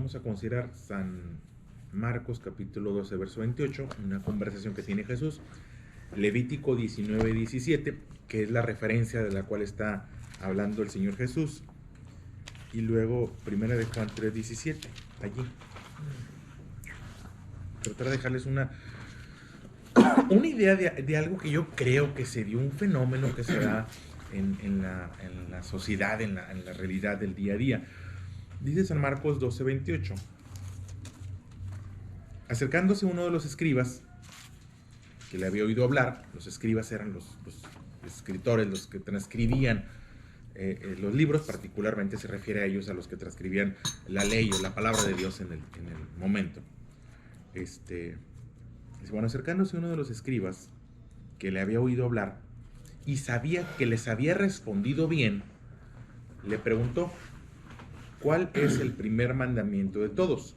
vamos a considerar San Marcos capítulo 12, verso 28, una conversación que tiene Jesús, Levítico 19, 17, que es la referencia de la cual está hablando el Señor Jesús, y luego Primera de Juan 3, 17, allí. Tratar de dejarles una idea de algo que yo creo que se dio, un fenómeno que se da en la sociedad, en la realidad del día a día. Dice San Marcos 12, 28. Acercándose uno de los escribas, que le había oído hablar, los escribas eran los escritores, los que transcribían los libros, particularmente se refiere a ellos, a los que transcribían la ley o la palabra de Dios en el momento. Bueno, acercándose uno de los escribas, que le había oído hablar, y sabía que les había respondido bien, le preguntó, ¿cuál es el primer mandamiento de todos?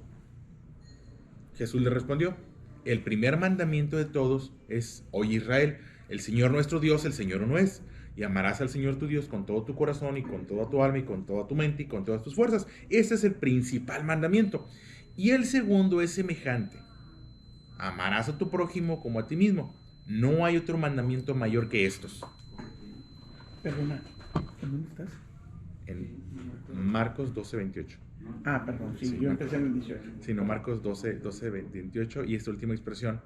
Jesús le respondió, el primer mandamiento de todos es, oye Israel, el Señor nuestro Dios, el Señor uno es, y amarás al Señor tu Dios con todo tu corazón y con toda tu alma y con toda tu mente y con todas tus fuerzas. Ese es el principal mandamiento. Y el segundo es semejante, amarás a tu prójimo como a ti mismo. No hay otro mandamiento mayor que estos. Perdona, ¿en dónde estás? En Marcos 12, 28. Ah, perdón, sí, yo Marcos, empecé en el 18. Sí, no, Marcos 12, 28, y esta última expresión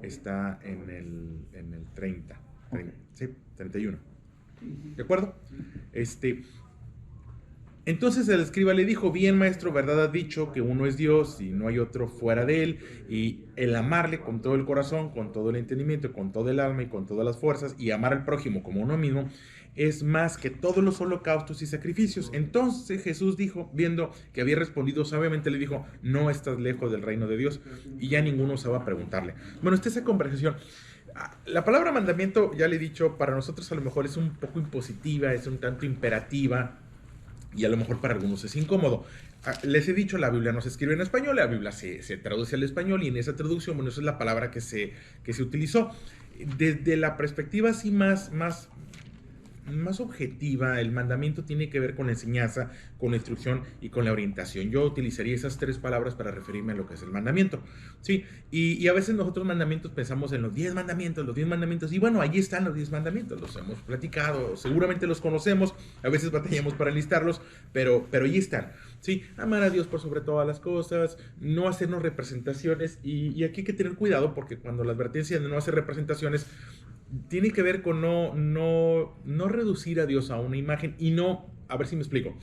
está en el 30, okay. Sí, 31. ¿De acuerdo? Entonces el escriba le dijo, bien maestro, verdad has dicho que uno es Dios y no hay otro fuera de él, y el amarle con todo el corazón, con todo el entendimiento, con todo el alma y con todas las fuerzas, y amar al prójimo como uno mismo, es más que todos los holocaustos y sacrificios. Entonces Jesús dijo, viendo que había respondido sabiamente, le dijo, no estás lejos del reino de Dios, y ya ninguno osaba preguntarle. Bueno, esa conversación. La palabra mandamiento, ya le he dicho, para nosotros a lo mejor es un poco impositiva, es un tanto imperativa, y a lo mejor para algunos es incómodo. Les he dicho, la Biblia no se escribe en español, la Biblia se traduce al español, y en esa traducción, bueno, esa es la palabra que se utilizó. Desde la perspectiva así más objetiva, el mandamiento tiene que ver con la enseñanza, con la instrucción y con la orientación. Yo utilizaría esas tres palabras para referirme a lo que es el mandamiento, ¿sí? Y a veces nosotros mandamientos pensamos en los 10 mandamientos, y bueno, ahí están los 10 mandamientos, los hemos platicado, seguramente los conocemos, a veces batallamos para enlistarlos, pero ahí están, ¿sí? Amar a Dios por sobre todas las cosas, no hacernos representaciones, y aquí hay que tener cuidado, porque cuando la advertencia de no hacer representaciones tiene que ver con no reducir a Dios a una imagen, y no, a ver si me explico,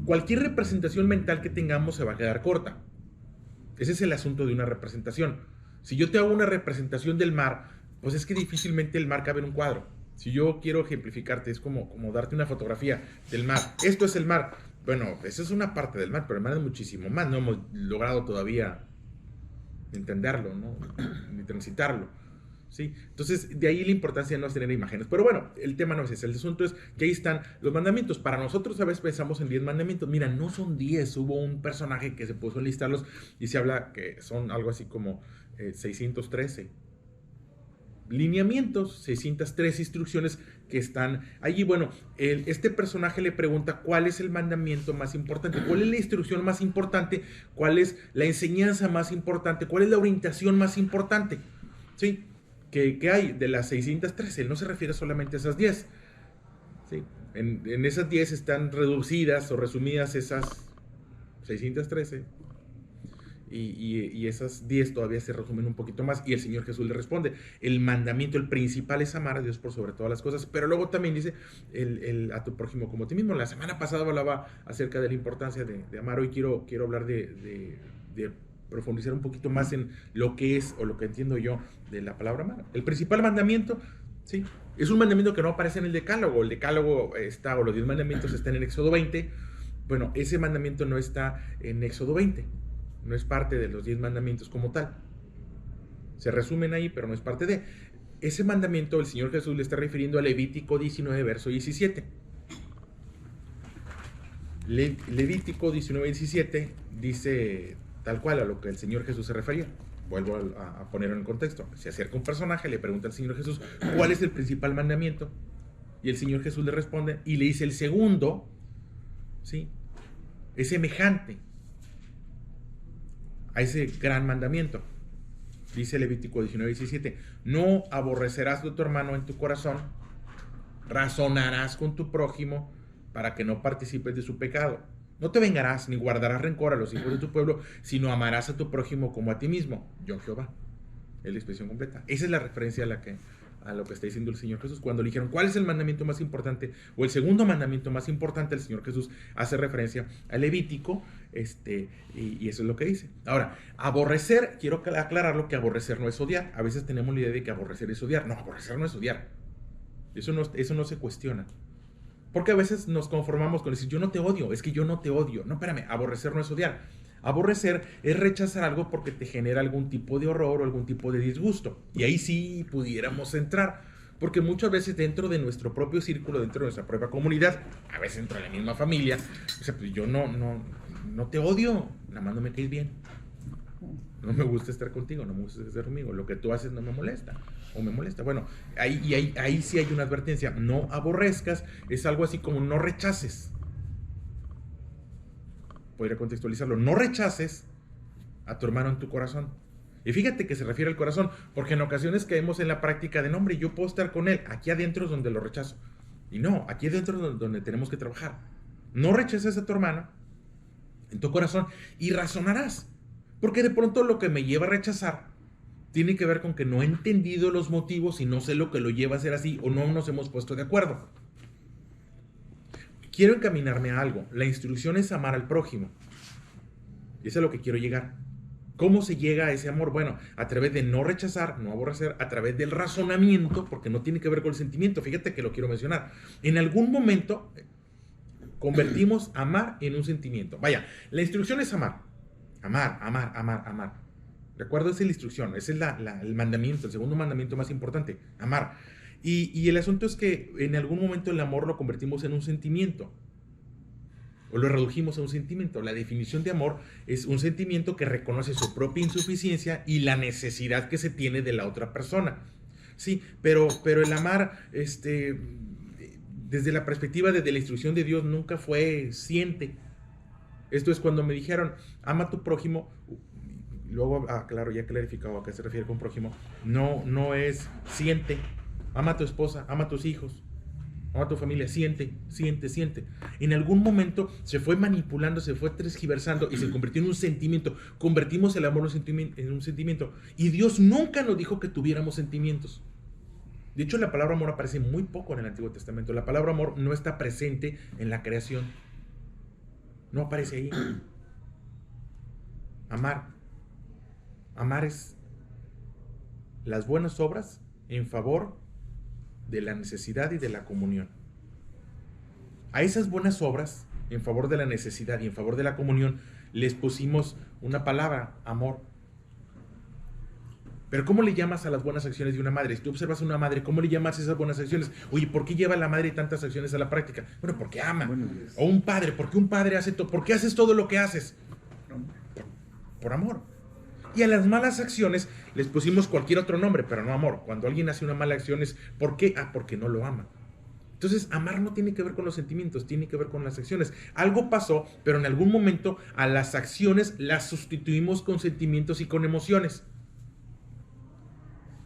cualquier representación mental que tengamos se va a quedar corta. Ese es el asunto de una representación. Si yo te hago una representación del mar, pues es que difícilmente el mar cabe en un cuadro. Si yo quiero ejemplificarte, es como darte una fotografía del mar. Esto es el mar. Bueno, esa es una parte del mar, pero el mar es muchísimo más. No hemos logrado todavía entenderlo, ¿no? Ni transitarlo, ¿sí? Entonces, de ahí la importancia de no tener imágenes. Pero bueno, el tema no es ese. El asunto es que ahí están los mandamientos. Para nosotros a veces pensamos en 10 mandamientos. Mira, no son 10. Hubo un personaje que se puso a listarlos y se habla que son algo así como 613 lineamientos, 603 instrucciones que están allí. Bueno, este personaje le pregunta cuál es el mandamiento más importante, cuál es la instrucción más importante, cuál es la enseñanza más importante, cuál es la orientación más importante, ¿sí? Que hay de las 613. Él no se refiere solamente a esas 10, ¿sí? En esas 10 están reducidas o resumidas esas 613, y esas 10 todavía se resumen un poquito más, y el Señor Jesús le responde, el mandamiento, el principal es amar a Dios por sobre todas las cosas, pero luego también dice a tu prójimo como a ti mismo. La semana pasada hablaba acerca de la importancia de amar. Hoy quiero hablar de profundizar un poquito más en lo que es, o lo que entiendo yo de la palabra amar. El principal mandamiento, ¿sí? Es un mandamiento que no aparece en el decálogo. El decálogo está, o los 10 mandamientos están en Éxodo 20. Bueno, ese mandamiento no está en Éxodo 20. No es parte de los 10 mandamientos como tal. Se resumen ahí, pero no es parte de. Ese mandamiento el Señor Jesús le está refiriendo a Levítico 19, verso 17. Levítico 19, 17 dice tal cual a lo que el Señor Jesús se refería. Vuelvo a ponerlo en contexto. Se acerca un personaje, le pregunta al Señor Jesús cuál es el principal mandamiento, y el Señor Jesús le responde y le dice el segundo, ¿sí? Es semejante. a ese gran mandamiento. Dice Levítico 19:17, no aborrecerás de tu hermano en tu corazón, razonarás con tu prójimo para que no participes de su pecado. No te vengarás ni guardarás rencor a los hijos de tu pueblo, sino amarás a tu prójimo como a ti mismo. Yo, Jehová. Es la expresión completa. Esa es la referencia a lo que está diciendo el Señor Jesús. Cuando le dijeron, ¿cuál es el mandamiento más importante? O el segundo mandamiento más importante, el Señor Jesús hace referencia al Levítico, y eso es lo que dice. Ahora, aborrecer, quiero aclararlo, que aborrecer no es odiar. A veces tenemos la idea de que aborrecer es odiar. No, aborrecer no es odiar. Eso no se cuestiona. Porque a veces nos conformamos con decir, yo no te odio, es que yo no te odio. No, espérame, aborrecer no es odiar. Aborrecer es rechazar algo porque te genera algún tipo de horror o algún tipo de disgusto. Y ahí sí pudiéramos entrar. Porque muchas veces dentro de nuestro propio círculo, dentro de nuestra propia comunidad, a veces dentro de la misma familia, o sea, pues yo no te odio, nada más no me caes bien. No me gusta estar contigo, no me gusta estar conmigo. Lo que tú haces no me molesta o me molesta. Bueno, ahí sí hay una advertencia. No aborrezcas, es algo así como no rechaces. Podría contextualizarlo. No rechaces a tu hermano en tu corazón. Y fíjate que se refiere al corazón, porque en ocasiones caemos en la práctica de, no, hombre, yo puedo estar con él. Aquí adentro es donde lo rechazo. Y no, aquí adentro es donde tenemos que trabajar. No rechaces a tu hermano en tu corazón y razonarás. Porque de pronto lo que me lleva a rechazar tiene que ver con que no he entendido los motivos y no sé lo que lo lleva a ser así o no nos hemos puesto de acuerdo. Quiero encaminarme a algo. La instrucción es amar al prójimo. Y eso es a lo que quiero llegar. ¿Cómo se llega a ese amor? Bueno, a través de no rechazar, no aborrecer, a través del razonamiento, porque no tiene que ver con el sentimiento. Fíjate que lo quiero mencionar. En algún momento convertimos amar en un sentimiento. Vaya, la instrucción es amar. Amar, amar, amar, amar. Recuerda, esa es la instrucción, ese es el mandamiento, el segundo mandamiento más importante, amar. Y el asunto es que en algún momento el amor lo convertimos en un sentimiento, o lo redujimos a un sentimiento. La definición de amor es un sentimiento que reconoce su propia insuficiencia y la necesidad que se tiene de la otra persona. Sí, pero el amar, desde la perspectiva, desde la instrucción de Dios, nunca fue siente. Esto es cuando me dijeron, ama a tu prójimo. Luego, claro, ya clarificado a qué se refiere con prójimo. No es siente. Ama a tu esposa, ama a tus hijos, ama a tu familia, siente, siente, siente. En algún momento se fue manipulando, se fue tergiversando y se convirtió en un sentimiento. Convertimos el amor en un sentimiento. Y Dios nunca nos dijo que tuviéramos sentimientos. De hecho, la palabra amor aparece muy poco en el Antiguo Testamento. La palabra amor no está presente en la creación. No aparece ahí. Amar. Amar es las buenas obras en favor de la necesidad y de la comunión. A esas buenas obras, en favor de la necesidad y en favor de la comunión, les pusimos una palabra, amor. Pero ¿cómo le llamas a las buenas acciones de una madre? Si tú observas a una madre, ¿cómo le llamas a esas buenas acciones? Oye, ¿por qué lleva la madre tantas acciones a la práctica? Bueno, porque ama. O un padre, ¿por qué un padre hace todo? ¿Por qué haces todo lo que haces? Por amor. Y a las malas acciones les pusimos cualquier otro nombre, pero no amor. Cuando alguien hace una mala acción es ¿por qué? Porque no lo ama. Entonces, amar no tiene que ver con los sentimientos, tiene que ver con las acciones. Algo pasó, pero en algún momento a las acciones las sustituimos con sentimientos y con emociones.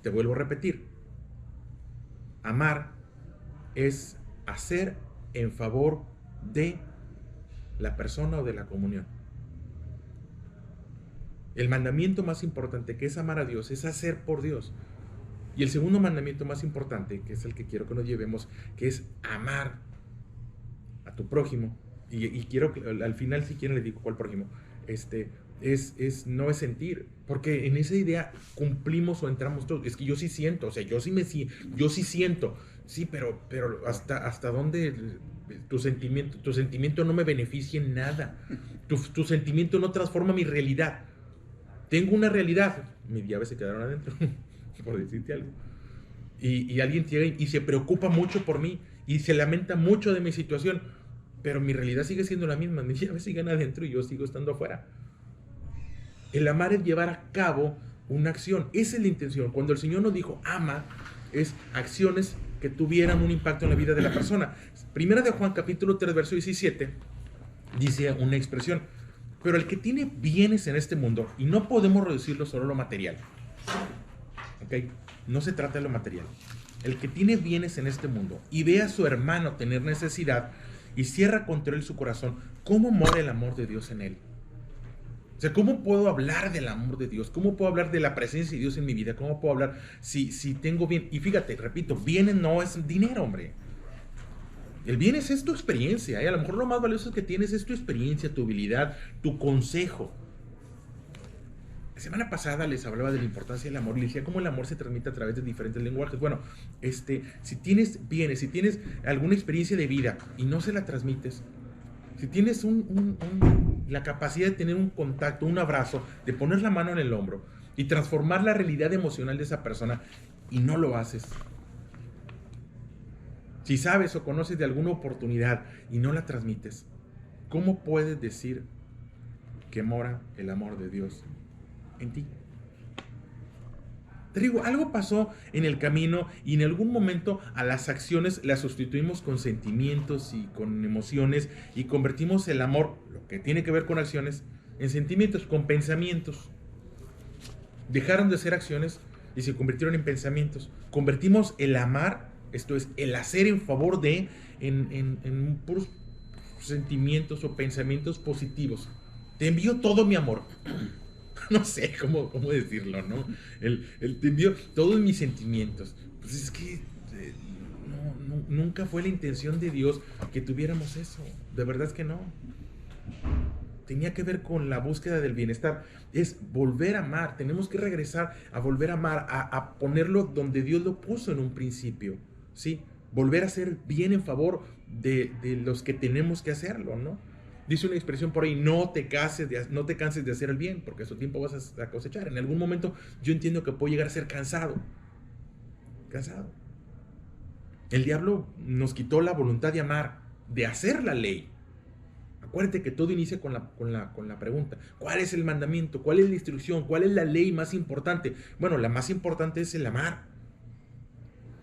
Te vuelvo a repetir. Amar es hacer en favor de la persona o de la comunión. El mandamiento más importante, que es amar a Dios, es hacer por Dios. Y el segundo mandamiento más importante, que es el que quiero que nos llevemos, que es amar a tu prójimo. Y quiero que al final, si quieren, les digo cuál prójimo. No es sentir, porque en esa idea cumplimos o entramos todos. Es que yo sí siento, o sea, yo sí siento, sí, pero hasta dónde tu sentimiento no me beneficia en nada. Tu sentimiento no transforma mi realidad. Tengo una realidad, mis llaves se quedaron adentro, por decirte algo. Y alguien llega y se preocupa mucho por mí y se lamenta mucho de mi situación, pero mi realidad sigue siendo la misma, mis llaves siguen adentro y yo sigo estando afuera. El amar es llevar a cabo una acción, esa es la intención. Cuando el Señor nos dijo ama, es acciones que tuvieran un impacto en la vida de la persona. Primera de Juan capítulo 3 verso 17 dice una expresión: Pero el que tiene bienes en este mundo, y no podemos reducirlo solo a lo material, ¿ok? No se trata de lo material. El que tiene bienes en este mundo y ve a su hermano tener necesidad y cierra contra él su corazón, ¿cómo mora el amor de Dios en él? O sea, ¿cómo puedo hablar del amor de Dios? ¿Cómo puedo hablar de la presencia de Dios en mi vida? ¿Cómo puedo hablar si tengo bien? Y fíjate, repito, bienes no es dinero, hombre. El bien es tu experiencia, ¿eh? A lo mejor lo más valioso que tienes es tu experiencia, tu habilidad, tu consejo. La semana pasada les hablaba de la importancia del amor y les decía cómo el amor se transmite a través de diferentes lenguajes. Bueno, si tienes bienes, si tienes alguna experiencia de vida y no se la transmites, si tienes la capacidad de tener un contacto, un abrazo, de poner la mano en el hombro y transformar la realidad emocional de esa persona y no lo haces, si sabes o conoces de alguna oportunidad y no la transmites, ¿cómo puedes decir que mora el amor de Dios en ti? Te digo, algo pasó en el camino y en algún momento a las acciones las sustituimos con sentimientos y con emociones y convertimos el amor, lo que tiene que ver con acciones, en sentimientos, con pensamientos. Dejaron de ser acciones y se convirtieron en pensamientos. Convertimos el amar, esto es, el hacer en favor de, en puros sentimientos o pensamientos positivos. Te envío todo mi amor. No sé cómo decirlo, ¿no? Te envío todos mis sentimientos. Pues es que nunca fue la intención de Dios que tuviéramos eso. De verdad es que no. Tenía que ver con la búsqueda del bienestar. Es volver a amar. Tenemos que regresar a volver a amar, a ponerlo donde Dios lo puso en un principio. ¿Sí? Volver a hacer bien en favor de los que tenemos que hacerlo, ¿no? Dice una expresión por ahí, no te canses de hacer el bien, porque a su tiempo vas a cosechar. En algún momento yo entiendo que puedo llegar a ser cansado. El diablo nos quitó la voluntad de amar, de hacer la ley. Acuérdate que todo inicia con la pregunta, ¿cuál es el mandamiento? ¿Cuál es la instrucción? ¿Cuál es la ley más importante? Bueno, la más importante es el amar.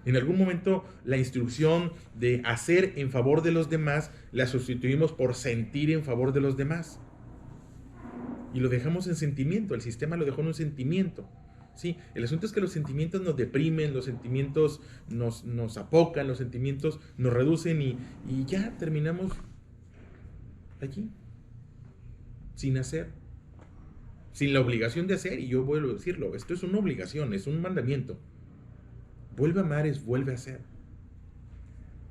En algún momento la instrucción de hacer en favor de los demás la sustituimos por sentir en favor de los demás. Y lo dejamos en sentimiento, el sistema lo dejó en un sentimiento. ¿Sí? El asunto es que los sentimientos nos deprimen, los sentimientos nos apocan, los sentimientos nos reducen y ya terminamos allí, sin hacer, sin la obligación de hacer. Y yo vuelvo a decirlo, esto es una obligación, es un mandamiento. Vuelve a amar es vuelve a hacer.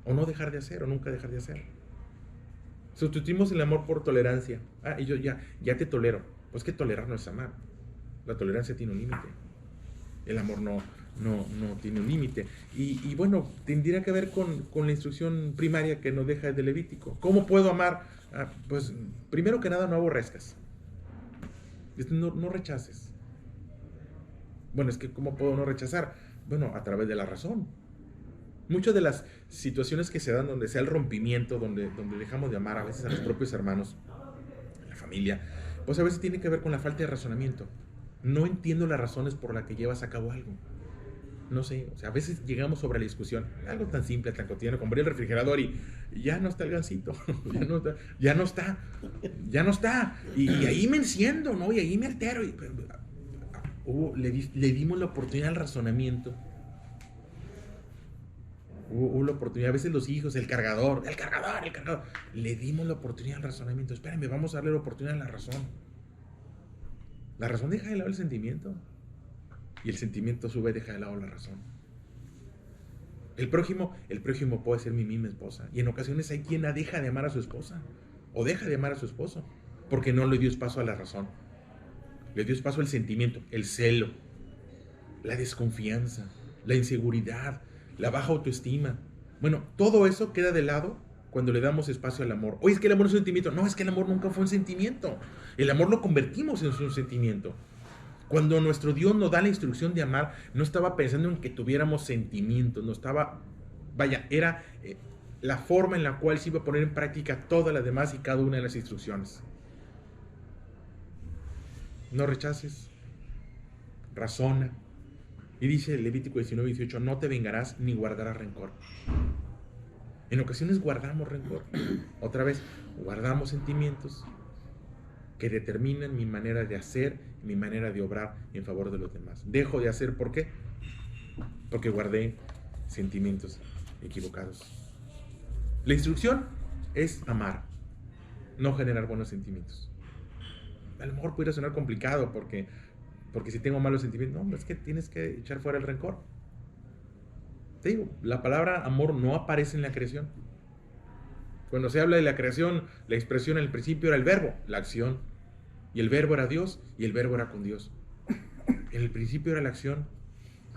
O no dejar de hacer, o nunca dejar de hacer. Sustituimos el amor por tolerancia. Y yo ya te tolero. Pues que tolerar no es amar. La tolerancia tiene un límite. El amor no tiene un límite. Y bueno, tendría que ver con la instrucción primaria que nos deja de Levítico. ¿Cómo puedo amar? Pues primero que nada no aborrezcas. No rechaces. Bueno, es que ¿cómo puedo no rechazar? Bueno, a través de la razón. Muchas de las situaciones que se dan donde sea el rompimiento, donde dejamos de amar a veces a los propios hermanos, a la familia, pues a veces tiene que ver con la falta de razonamiento. No entiendo las razones por las que llevas a cabo algo. No sé, o sea, a veces llegamos sobre la discusión, algo tan simple, tan cotidiano, compré el refrigerador y ya no está el gansito, ya no está, y ahí me enciendo, ¿no? Y ahí me altero, le dimos la oportunidad al razonamiento. Hubo la oportunidad, a veces los hijos, el cargador, le dimos la oportunidad al razonamiento. Espérame, vamos a darle la oportunidad a la razón. La razón deja de lado el sentimiento. Y el sentimiento a su vez deja de lado la razón. El prójimo puede ser mi misma esposa. Y en ocasiones hay quien deja de amar a su esposa. O deja de amar a su esposo. Porque no le dio espacio a la razón. Le dio espacio al sentimiento, el celo, la desconfianza, la inseguridad, la baja autoestima. Bueno, todo eso queda de lado cuando le damos espacio al amor. Oye, es que el amor es un sentimiento. No, es que el amor nunca fue un sentimiento. El amor lo convertimos en un sentimiento. Cuando nuestro Dios nos da la instrucción de amar, no estaba pensando en que tuviéramos sentimientos, no estaba, era la forma en la cual se iba a poner en práctica todas las demás y cada una de las instrucciones. No rechaces, razona. Y dice Levítico 19:18, no te vengarás ni guardarás rencor. En ocasiones guardamos rencor. Otra vez, guardamos sentimientos. que determinan mi manera de hacer, mi manera de obrar en favor de los demás. Dejo de hacer, ¿por qué? Porque guardé sentimientos equivocados. La instrucción es amar, no generar buenos sentimientos. A lo mejor pudiera sonar complicado porque si tengo malos sentimientos, no, es que tienes que echar fuera el rencor. Te digo, la palabra amor no aparece en la creación. Cuando se habla de la creación, la expresión en el principio era el verbo, la acción. Y el verbo era Dios, y el verbo era con Dios. En el principio era la acción,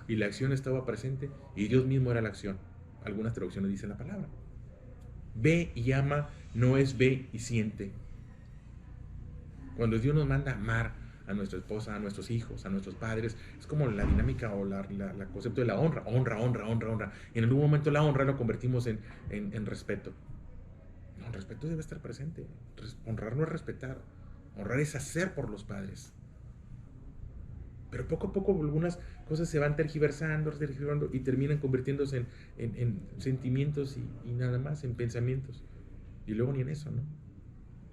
y la acción estaba presente, y Dios mismo era la acción. Algunas traducciones dicen la palabra. Ve y ama no es ve y siente. Cuando Dios nos manda a amar a nuestra esposa, a nuestros hijos, a nuestros padres, es como la dinámica o la concepto de la honra. Honra. Y en algún momento la honra lo convertimos en respeto. No, el respeto debe estar presente. Honrar no es respetar. Honrar es hacer por los padres. Pero poco a poco algunas cosas se van tergiversando y terminan convirtiéndose en sentimientos y nada más, en pensamientos. Y luego ni en eso, ¿no?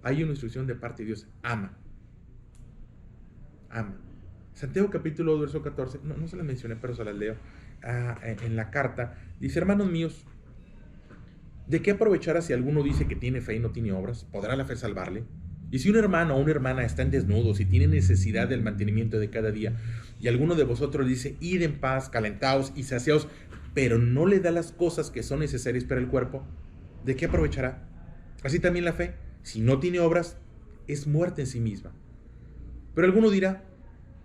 Hay una instrucción de parte de Dios: ama. Ama. Santiago capítulo 2, verso 14, no se las mencioné, pero se las leo. En la carta, dice: hermanos míos, ¿de qué aprovechará si alguno dice que tiene fe y no tiene obras? ¿Podrá la fe salvarle? Y si un hermano o una hermana están desnudos y tienen necesidad del mantenimiento de cada día, y alguno de vosotros dice: id en paz, calentaos y saciaos, pero no le da las cosas que son necesarias para el cuerpo, ¿de qué aprovechará? Así también la fe, si no tiene obras, es muerta en sí misma. Pero alguno dirá: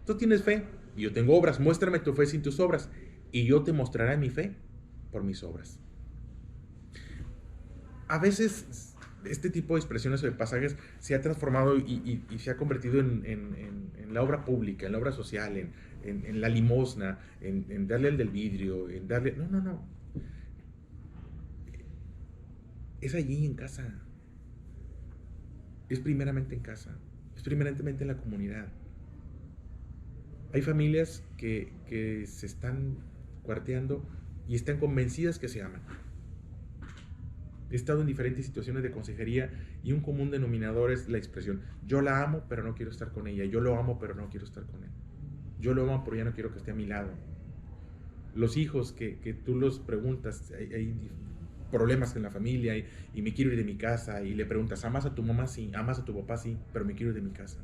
tú tienes fe y yo tengo obras, muéstrame tu fe sin tus obras, y yo te mostraré mi fe por mis obras. A veces este tipo de expresiones o de pasajes se ha transformado y se ha convertido en la obra pública, en la obra social, en la limosna, en darle el del vidrio, en darle... No. Es allí en casa. Es primeramente en casa. Es primeramente en la comunidad. Hay familias que se están cuarteando y están convencidas que se aman. He estado en diferentes situaciones de consejería y un común denominador es la expresión: yo la amo pero no quiero estar con ella, yo lo amo pero no quiero estar con él, yo lo amo pero ya no quiero que esté a mi lado. Los hijos que tú los preguntas, hay problemas en la familia y me quiero ir de mi casa, y le preguntas: ¿amas a tu mamá? Sí. ¿Amas a tu papá? Sí, pero me quiero ir de mi casa.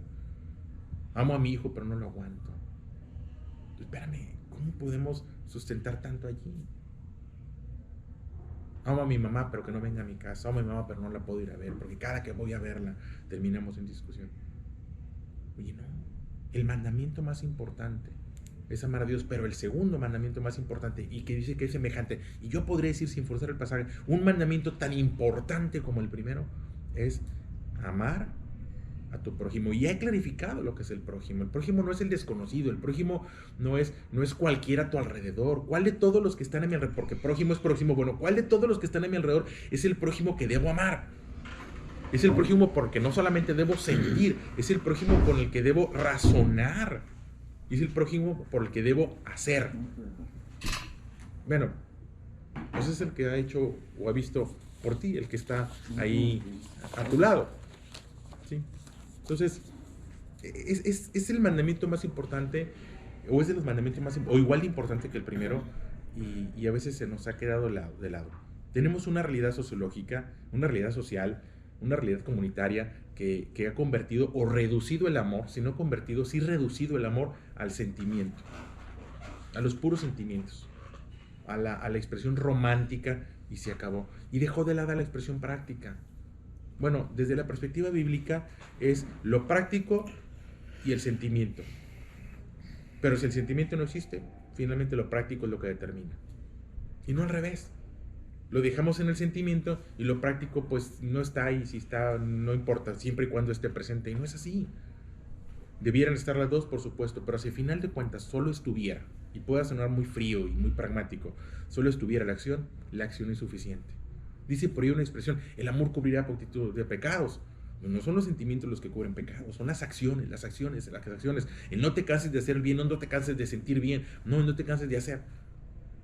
Amo a mi hijo pero no lo aguanto. Espérame, ¿cómo podemos sustentar tanto allí? Amo a mi mamá, pero que no venga a mi casa. Amo a mi mamá, pero no la puedo ir a ver, porque cada que voy a verla terminamos en discusión. Oye, no. El mandamiento más importante es amar a Dios, pero el segundo mandamiento más importante, y que dice que es semejante, y yo podría decir sin forzar el pasaje, un mandamiento tan importante como el primero, es amar a tu prójimo. Y he clarificado lo que es el prójimo. El prójimo no es el desconocido, el prójimo no es cualquiera a tu alrededor. ¿Cuál de todos los que están a mi alrededor? Porque prójimo es próximo. Bueno, ¿cuál de todos los que están a mi alrededor es el prójimo que debo amar? Es el prójimo porque no solamente debo sentir, es el prójimo con el que debo razonar, es el prójimo por el que debo hacer. Bueno, pues es el que ha hecho o ha visto por ti, el que está ahí a tu lado, ¿sí? Entonces, es el mandamiento más importante, o es de los mandamientos más o igual de importante que el primero, y a veces se nos ha quedado de lado. Tenemos una realidad sociológica, una realidad social, una realidad comunitaria que ha convertido o reducido el amor, si no convertido, sí reducido el amor al sentimiento, a los puros sentimientos, a la expresión romántica, y se acabó. Y dejó de lado la expresión práctica. Bueno, desde la perspectiva bíblica es lo práctico y el sentimiento. Pero si el sentimiento no existe, finalmente lo práctico es lo que determina. Y no al revés. Lo dejamos en el sentimiento y lo práctico pues no está ahí. Si está, no importa, siempre y cuando esté presente. Y no es así. Debieran estar las dos, por supuesto, pero si al final de cuentas solo estuviera, y pueda sonar muy frío y muy pragmático, solo estuviera la acción es suficiente. Dice por ahí una expresión: el amor cubrirá multitud de pecados. No son los sentimientos los que cubren pecados, son las acciones. El no te canses de hacer el bien, no te canses de sentir bien, no te canses de hacer.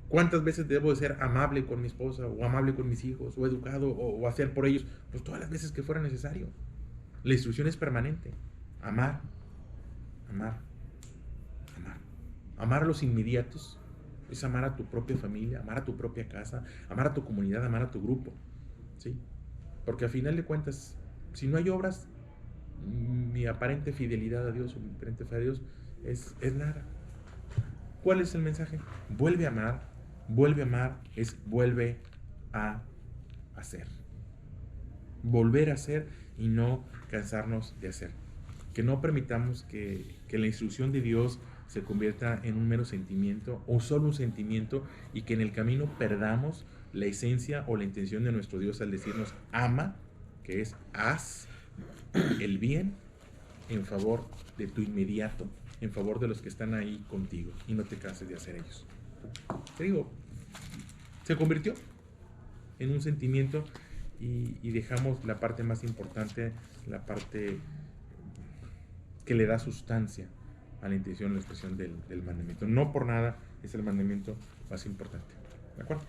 ¿Cuántas veces debo de ser amable con mi esposa, o amable con mis hijos, o educado, o hacer por ellos? Pues todas las veces que fuera necesario. La instrucción es permanente. Amar, amar, amar. Amar a los inmediatos es amar a tu propia familia, amar a tu propia casa, amar a tu comunidad, amar a tu grupo, ¿sí? Porque a final de cuentas, si no hay obras, mi aparente fidelidad a Dios o mi aparente fe a Dios es nada. ¿Cuál es el mensaje? Vuelve a amar es vuelve a hacer. Volver a hacer y no cansarnos de hacer. Que no permitamos que la instrucción de Dios se convierta en un mero sentimiento o solo un sentimiento y que en el camino perdamos la esencia o la intención de nuestro Dios al decirnos ama, que es haz el bien en favor de tu inmediato, en favor de los que están ahí contigo y no te canses de hacer ellos. Te digo, se convirtió en un sentimiento y dejamos la parte más importante, la parte que le da sustancia a la intención, la expresión del mandamiento. No por nada es el mandamiento más importante. ¿De acuerdo?